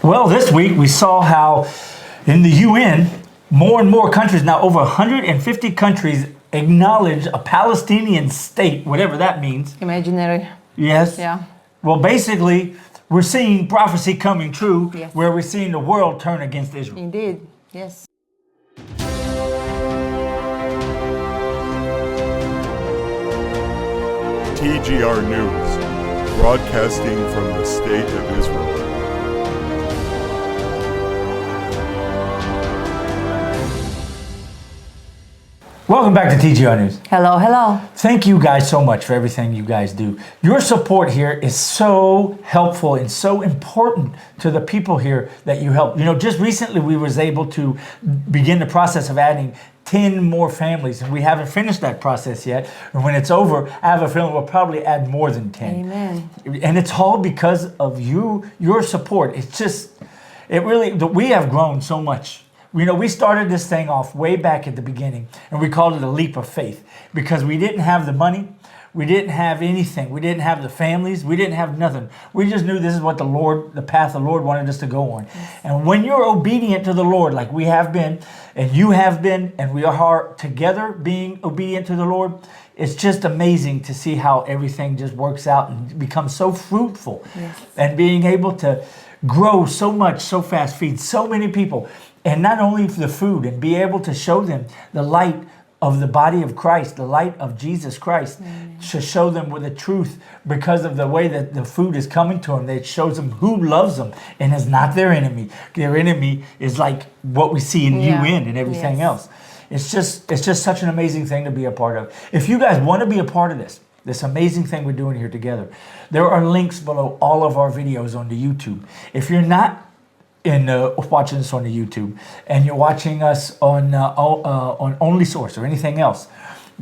Well, this week we saw how in the UN, more and more countries, now over 150 countries, acknowledge a Palestinian state, whatever that means. Imaginary. Yes. Yeah. Well, basically, we're seeing prophecy coming true, Yes. where we're seeing the world turn against Israel. Indeed. Yes. TGR News, broadcasting from the State of Israel. Welcome back to TGR News. Hello, hello. Thank you guys so much for everything you guys do. Your support here is so helpful and so important to the people here that you help. You know, just recently we was able to begin the process of adding 10 more families, and we haven't finished that process yet. And when it's over, I have a feeling we'll probably add more than 10. Amen. And it's all because of your support. It's just, we have grown so much. You know, we started this thing off way back at the beginning, and we called it a leap of faith because we didn't have the money. We didn't have anything. We didn't have the families. We didn't have nothing. We just knew this is what the path the Lord wanted us to go on. Yes. And when you're obedient to the Lord, like we have been, and you have been, and we are together being obedient to the Lord, it's just amazing to see how everything just works out and becomes so fruitful. Yes. And being able to grow so much, so fast, feed so many people. And not only for the food, and be able to show them the light of the body of Christ, the light of Jesus Christ, to show them with the truth because of the way that the food is coming to them. It shows them who loves them and is not their enemy. Their enemy is like what we see in UN and everything else. It's just such an amazing thing to be a part of. If you guys want to be a part of this amazing thing we're doing here together, there are links below all of our videos on the YouTube. If you're not watching this on the YouTube and you're watching us on OnlySource or anything else,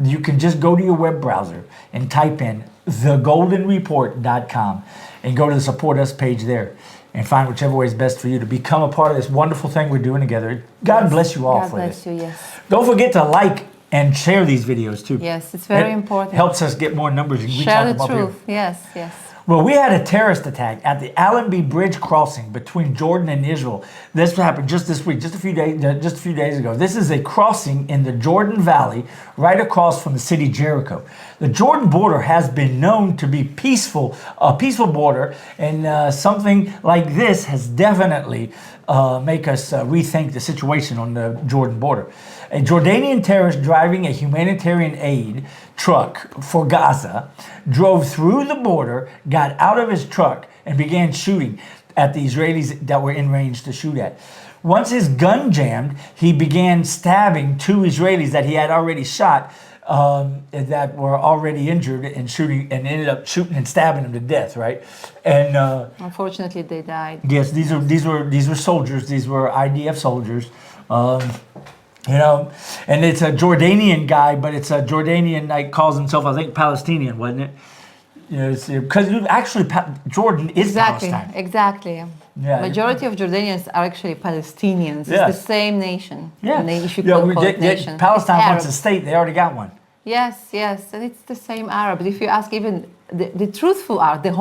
you can just go to your web browser and type in thegoldenreport.com and go to the support us page there and find whichever way is best for you to become a part of this wonderful thing we're doing together. God bless you all for this. God bless you, yes. Don't forget to like and share these videos too. Yes, it's very important. Helps us get more numbers and reach share out the to more truth. people. Yes, yes. Well, we had a terrorist attack at the Allenby Bridge crossing between Jordan and Israel. This happened just this week, just a few days ago. This is a crossing in the Jordan Valley, right across from the city Jericho. The Jordan border has been known to be peaceful, a peaceful border, and something like this has definitely make us rethink the situation on the Jordan border. A Jordanian terrorist driving a humanitarian aid truck for Gaza drove through the border, got out of his truck, and began shooting at the Israelis that were in range to shoot at. Once his gun jammed, he began stabbing two Israelis that he had already shot that were already injured and shooting, and ended up shooting and stabbing them to death, right? And unfortunately, they died. Yes, these were soldiers. These were IDF soldiers. You know, and it's a Jordanian guy, but it's a Jordanian, like, calls himself, I think, Palestinian, wasn't it? You know, because actually Jordan is Palestine. Exactly. Yeah. Majority of Jordanians are actually Palestinians. Yes. It's the same nation. Yeah. And if you call it nation. Palestine wants a state. They already got one. Yes, yes, and it's the same Arabs. If you ask even the truthful Arabs, the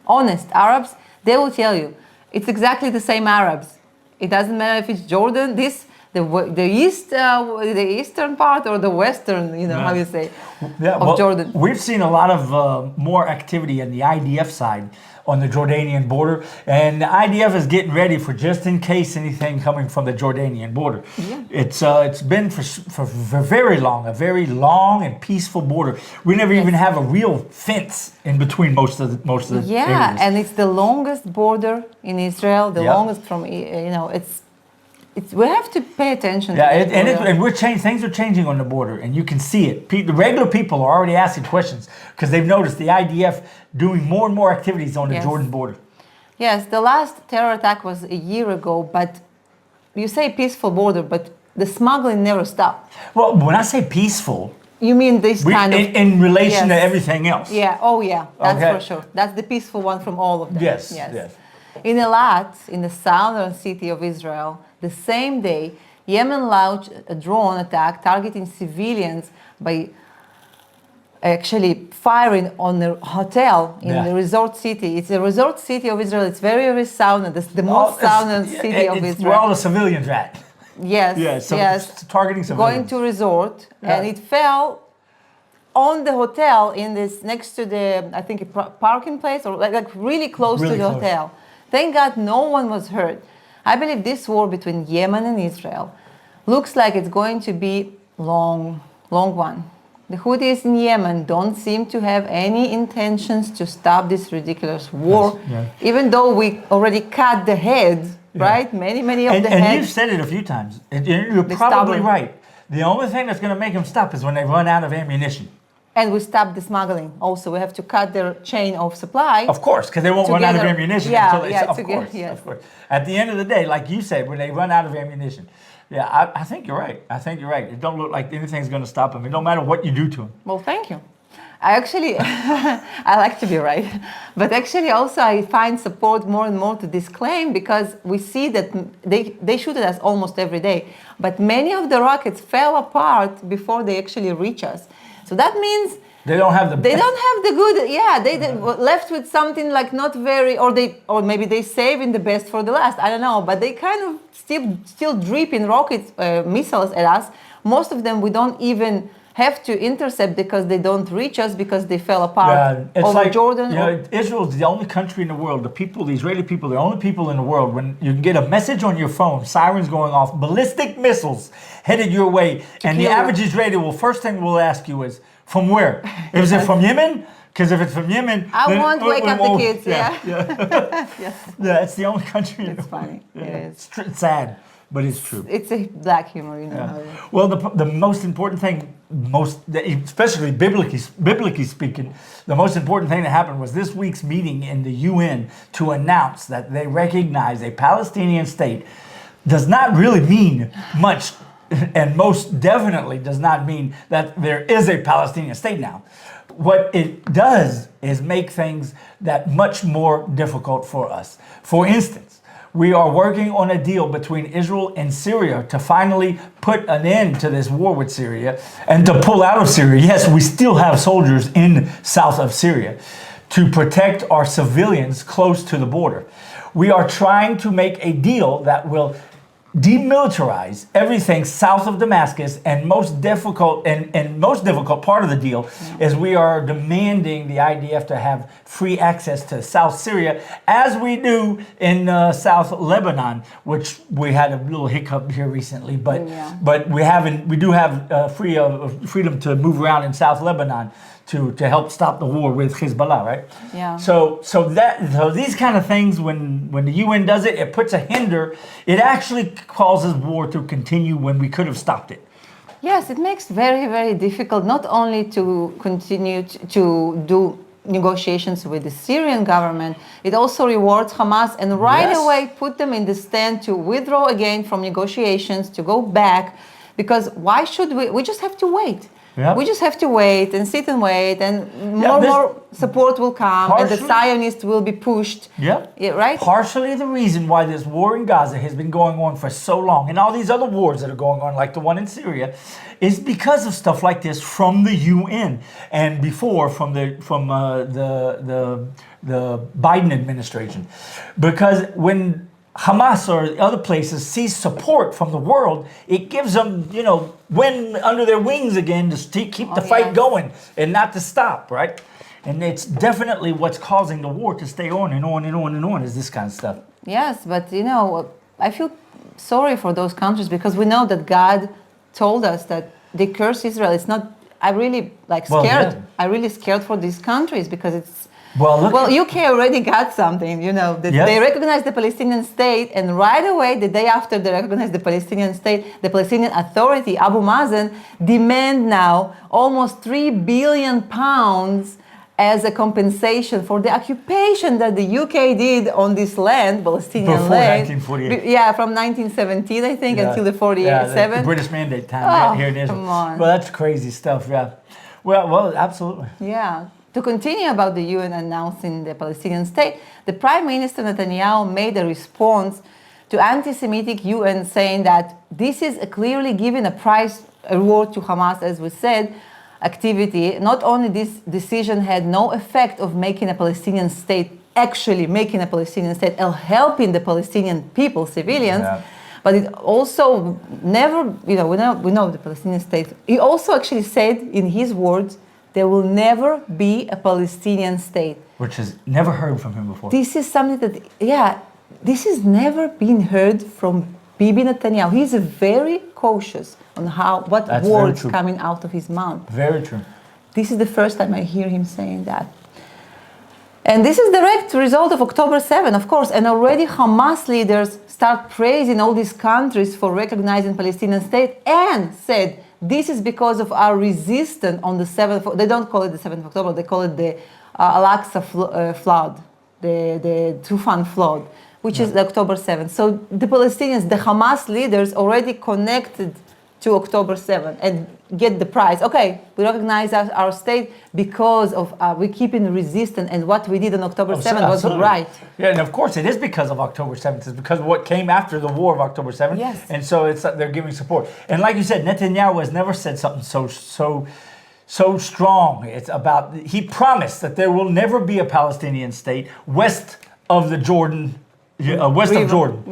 honest Arabs, they will tell you it's exactly the same Arabs. It doesn't matter if it's Jordan, the eastern part or the western, you know, how you say, of Jordan. We've seen a lot of more activity on the IDF side on the Jordanian border, and the IDF is getting ready for just in case anything coming from the Jordanian border. Yeah. It's been for very long, a very long and peaceful border. We never even have a real fence in between most of the areas. And it's the longest border in Israel, the longest from, you know, we have to pay attention. Things are changing on the border, and you can see it. The regular people are already asking questions because they've noticed the IDF doing more and more activities on the Jordan border. Yes, the last terror attack was a year ago, but you say peaceful border, but the smuggling never stopped. Well, when I say peaceful, you mean in relation to everything else? Yeah. Oh, yeah. That's for sure. That's the peaceful one from all of them. Yes. In Eilat, in the southern city of Israel, the same day, Yemen launched a drone attack targeting civilians by actually firing on the hotel in Yeah. the resort city. It's a resort city of Israel. It's very, very sound. It's the most sound city of Israel. Where all the civilians are at. Yes, Yeah, so yes. it's targeting civilians. Going to resort, Yeah. and it fell on the hotel in this next to the, I think, a parking place, or like really close Really to the close. hotel. Thank God no one was hurt. I believe this war between Yemen and Israel looks like it's going to be long one. The Houthis in Yemen don't seem to have any intentions to stop this ridiculous war, Yes, yeah. even though we already cut the heads, right? Many of the And heads. you've said it a few times. And you're They're probably stubborn. right. The only thing that's going to make them stop is when they run out of ammunition. And we stop the smuggling. Also, we have to cut their chain of supply. Of course, because they won't run out of Together. ammunition Yeah, until they. yeah, Of together, course, yes. of course. At the end of the day, like you said, when they run out of ammunition, yeah, I think you're right. I think you're right. It don't look like anything's going to stop them. It don't matter what you do to them. Well, thank you. I actually, I like to be right. But actually also I find support more and more to this claim, because we see that they shoot at us almost every day. But many of the rockets fell apart before they actually reach us. So that means They don't have the. they don't have the good, yeah, they were left with something like not very, or maybe they saving the best for the last, I don't know, but they kind of still dripping rockets, missiles at us. Most of them we don't even have to intercept because they don't reach us because they fell apart It's over like, Jordan. You know, Israel's the only country in the world. The people, the Israeli people, the only people in the world. When you can get a message on your phone, sirens going off, ballistic missiles headed your way, and the kill you. average Israeli will first thing we'll ask you is, from where? Is it from Yemen? Because if it's from Yemen, I then won't wake up the kids. Yeah, yeah. Yeah, it's the only country. In it's the world. funny. Yeah. It is. It's sad, but it's true. It's a black humor, you know. Yeah. Well, the most important thing, especially biblically speaking, the most important thing that happened was this week's meeting in the UN to announce that they recognize a Palestinian state does not really mean much, and most definitely does not mean that there is a Palestinian state now. What it does is make things that much more difficult for us. For instance, we are working on a deal between Israel and Syria to finally put an end to this war with Syria and to pull out of Syria. Yes, we still have soldiers in south of Syria to protect our civilians close to the border. We are trying to make a deal that will demilitarize everything south of Damascus, and most difficult part of the deal is we are demanding the IDF to have free access to South Syria, as we do in South Lebanon, which we had a little hiccup here recently, but we do have freedom to move around in South Lebanon to help stop the war with Hezbollah, right? Yeah. So these kind of things, when the UN does it, it puts a hinder. It actually causes war to continue when we could have stopped it. Yes, it makes very, very difficult not only to continue to do negotiations with the Syrian government, it also rewards Hamas and right Yes. away put them in the stand to withdraw again from negotiations, to go back, because why should we just have to wait. Yeah. We just have to wait and sit and wait, and Yeah, more support will come, and the partially- Zionists will be pushed. Yeah. Right? Partially the reason why this war in Gaza has been going on for so long, and all these other wars that are going on, like the one in Syria, is because of stuff like this from the UN, and before from the Biden administration. Because when Hamas or other places see support from the world, it gives them, wind under their wings again to keep the fight going and not to stop, right? And it's definitely what's causing the war to stay on and on and on and on, is this kind of stuff. Yes, but I feel sorry for those countries, because we know that God told us that they curse Israel. It's not, I really scared. Well, yeah. I really scared for these countries, because it's, UK already got something, that they recognize the Palestinian state, and right away, the day after they recognize the Palestinian state, the Palestinian Authority, Abu Mazen, demand now almost £3 billion as a compensation for the occupation that the UK did on this land, Palestinian Before land. 1948. Yeah, from 1917, I think, until the 48, the British Mandate time here in Israel. Come on. Well, that's crazy stuff, yeah. Well, absolutely. Yeah. To continue about the UN announcing the Palestinian state, the Prime Minister Netanyahu made a response to anti-Semitic UN, saying that this is clearly giving a price reward to Hamas, as we said. activity. Not only this decision had no effect of making a Palestinian state, actually making a Palestinian state, or helping the Palestinian people, civilians, but it also never, we know the Palestinian state. He also actually said in his words, there will never be a Palestinian state. Which is never heard from him before. This is something that, this has never been heard from Bibi Netanyahu. He's very cautious on what That's words coming out of his mouth. Very true. This is the first time I hear him saying that. And this is direct result of October 7, of course. And already Hamas leaders start praising all these countries for recognizing Palestinian state and said, this is because of our resistance on the 7th. They don't call it the 7th of October. They call it the Al-Aqsa flood, the Tufan flood, which is the October 7th. So the Palestinians, the Hamas leaders already connected to October 7th and get the prize. Okay, we recognize our state because of we keep in resistance, and what we did on October 7th was right. Yeah, and of course it is because of October 7th. It's because of what came after the war of October 7th. Yes. And so they're giving support. And like you said, Netanyahu has never said something so strong. It's about, he promised that there will never be a Palestinian state west of the Jordan. West of Jordan,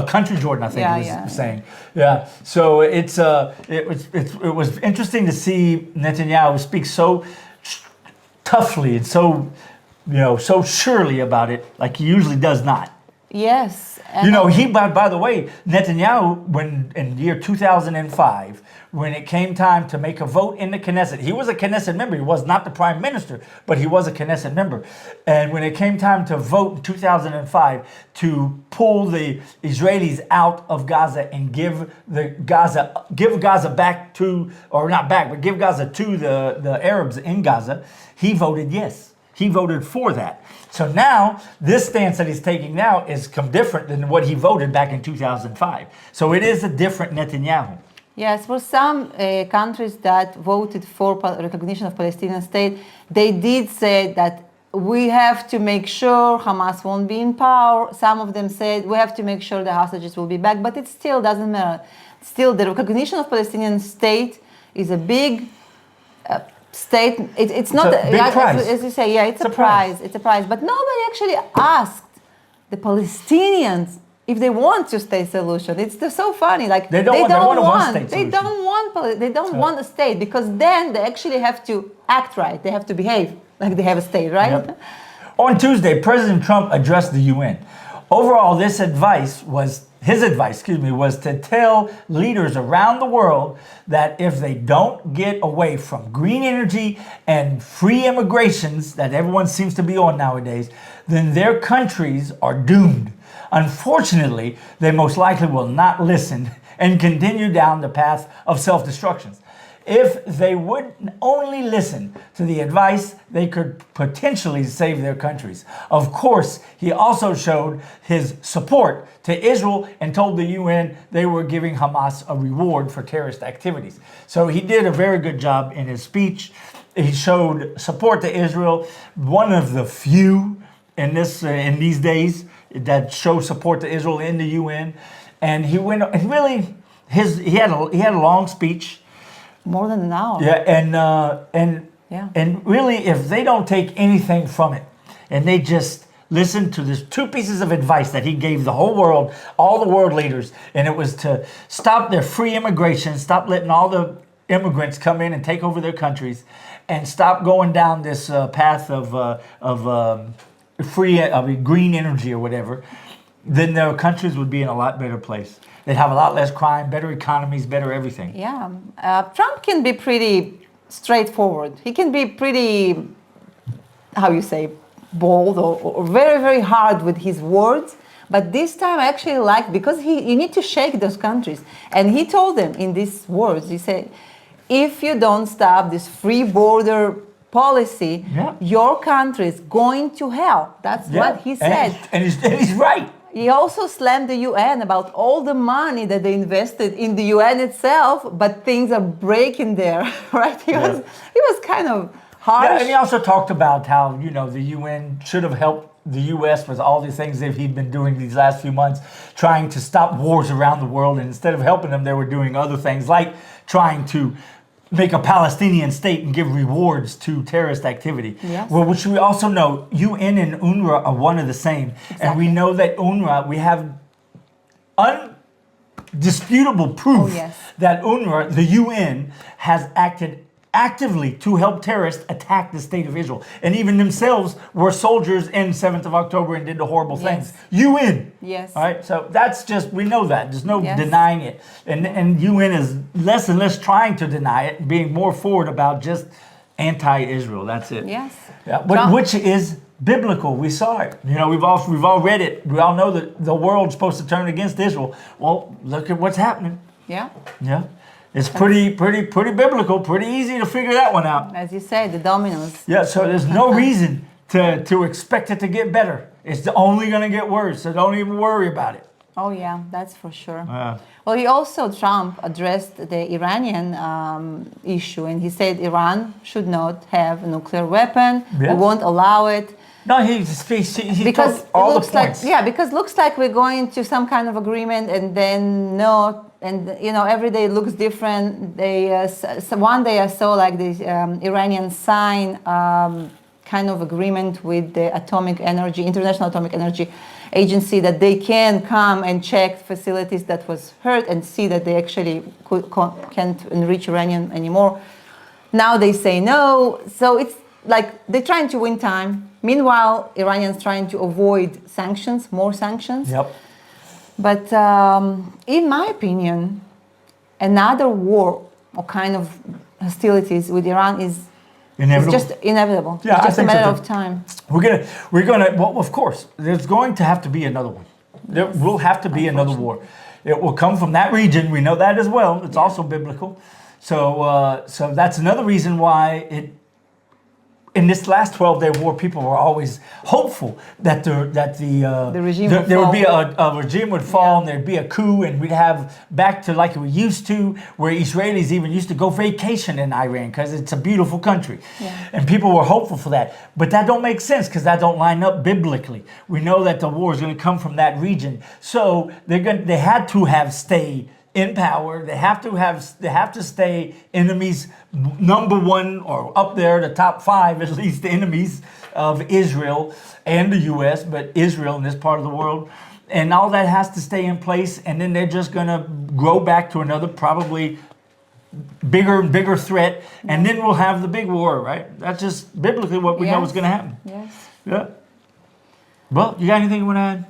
country Jordan, I think he was saying. Yeah, so it was interesting to see Netanyahu speak so toughly and so surely about it, like he usually does not. Yes. He, by the way, Netanyahu, when in the year 2005, when it came time to make a vote in the Knesset, he was a Knesset member. He was not the prime minister, but he was a Knesset member. And when it came time to vote in 2005 to pull the Israelis out of Gaza and give Gaza back to, or not back, but give Gaza to the Arabs in Gaza, he voted yes. He voted for that. So now, this stance that he's taking now is different than what he voted back in 2005. So it is a different Netanyahu. Yes, for some countries that voted for recognition of Palestinian state, they did say that we have to make sure Hamas won't be in power. Some of them said we have to make sure the hostages will be back, but it still doesn't matter. Still, the recognition of Palestinian state is a big state. It's not a big prize. As you say. Yeah, it's a prize. It's a prize. But nobody actually asked the Palestinians if they want two-state solution. It's so funny. Like they don't want a state, because then they actually have to act right. They have to behave like they have a state, right? Yep. On Tuesday, President Trump addressed the UN. Overall, his advice was to tell leaders around the world that if they don't get away from green energy and free immigrations that everyone seems to be on nowadays, then their countries are doomed. Unfortunately, they most likely will not listen and continue down the path of self-destruction. If they would only listen to the advice, they could potentially save their countries. Of course, he also showed his support to Israel and told the UN they were giving Hamas a reward for terrorist activities. So he did a very good job in his speech. He showed support to Israel, one of the few in these days that show support to Israel in the UN. And he went, and really, he had a long speech. More than an hour. Yeah, and really, if they don't take anything from it, and they just listen to these two pieces of advice that he gave the whole world, all the world leaders, and it was to stop their free immigration, stop letting all the immigrants come in and take over their countries, and stop going down this path of green energy or whatever, then their countries would be in a lot better place. They'd have a lot less crime, better economies, better everything. Yeah. Trump can be pretty straightforward. He can be pretty, bold or very, very hard with his words. But this time I actually like, because you need to shake those countries. And he told them in these words, he said, if you don't stop this free border policy, your country is going to hell. That's what he said. And he's right. He also slammed the UN about all the money that they invested in the UN itself, but things are breaking there, right? He was kind of harsh. Yeah, and he also talked about how, the UN should have helped the U.S. with all the things that he'd been doing these last few months, trying to stop wars around the world. And instead of helping them, they were doing other things like trying to make a Palestinian state and give rewards to terrorist activity. Yes. Well, which we also know, UN and UNRWA are one of the same. Exactly. And we know that UNRWA, we have undisputable proof that UNRWA, the UN, has acted actively to help terrorists attack the state of Israel. And even themselves were soldiers in 7th of October and did the horrible things. UN. Yes. All right. So that's just, we know that. There's no denying it. And UN is less and less trying to deny it, being more forward about just anti-Israel. That's it. Yes. Yeah. But, which is biblical. We saw it. You know, we've all read it. We all know that the world's supposed to turn against Israel. Well, look at what's happening. Yeah. Yeah. It's pretty biblical, pretty easy to figure that one out. As you say, the dominoes. Yeah, so there's no reason to expect it to get better. It's only going to get worse, so don't even worry about it. Oh yeah, that's for sure. Well, Trump addressed the Iranian issue, and he said Iran should not have a nuclear weapon. We won't allow it. No, he because took all the points. Because it looks like we're going to some kind of agreement, and then no, and you know every day looks different. They one day I saw like the Iranian sign kind of agreement with the International Atomic Energy Agency, that they can come and check facilities that was hurt and see that they actually can't enrich uranium anymore. Now they say no, so it's like they're trying to win time. Meanwhile, Iranians trying to avoid sanctions, more sanctions. Yep. But in my opinion, another war or kind of hostilities with Iran is just inevitable. Yeah, it's just a matter of time. We're gonna. Well, of course, there's going to have to be another one. There will have to be another war. It will come from that region. We know that as well. It's also biblical. So that's another reason why in this last 12-day war, people were always hopeful that the regime would be a regime would fall and there'd be a coup and we'd have back to like we used to, where Israelis even used to go vacation in Iran because it's a beautiful country. Yeah. And people were hopeful for that. But that don't make sense because that don't line up biblically. We know that the war is going to come from that region. So they had to have stayed in power. They have to stay enemies number one, or up there, the top 5 at least, the enemies of Israel and the U.S., but Israel in this part of the world. And all that has to stay in place, and then they're just going to grow back to another probably bigger and bigger threat, and then we'll have the big war, right? That's just biblically what we know is going to happen. Yes. Yeah. Well, you got anything you want to add?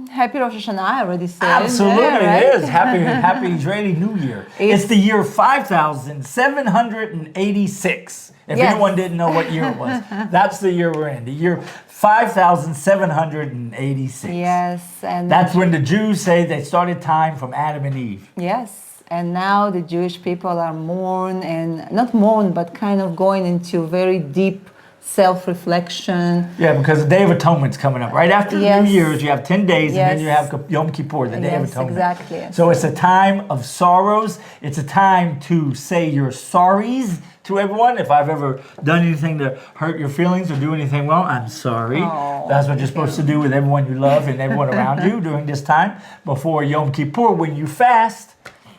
Happy Rosh Hashanah, I already said. Absolutely, right? It is. Happy Israeli New Year. It's the year 5,786. If anyone didn't know what year it was, that's the year we're in. The year 5,786. Yes. And that's when the Jews say they started time from Adam and Eve. Yes. And now the Jewish people are not mourn, but kind of going into very deep self-reflection. Yeah, because the Day of Atonement's coming up. Right after New Year's, you have 10 days, and then you have Yom Kippur, the Day of Atonement. Exactly. So it's a time of sorrows. It's a time to say your sorries to everyone. If I've ever done anything to hurt your feelings or do anything wrong, I'm sorry. That's what you're supposed to do with everyone you love and everyone around you during this time before Yom Kippur when you fast.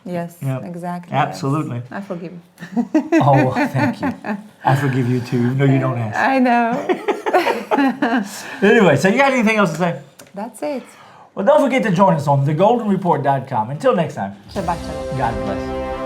Yes, exactly. Absolutely. Yes. I forgive you. Oh, thank you. I forgive you too, even though you don't ask. I know. Anyway, so you got anything else to say? That's it. Well, don't forget to join us on thegoldenreport.com. Until next time. Shabbat shalom. God bless.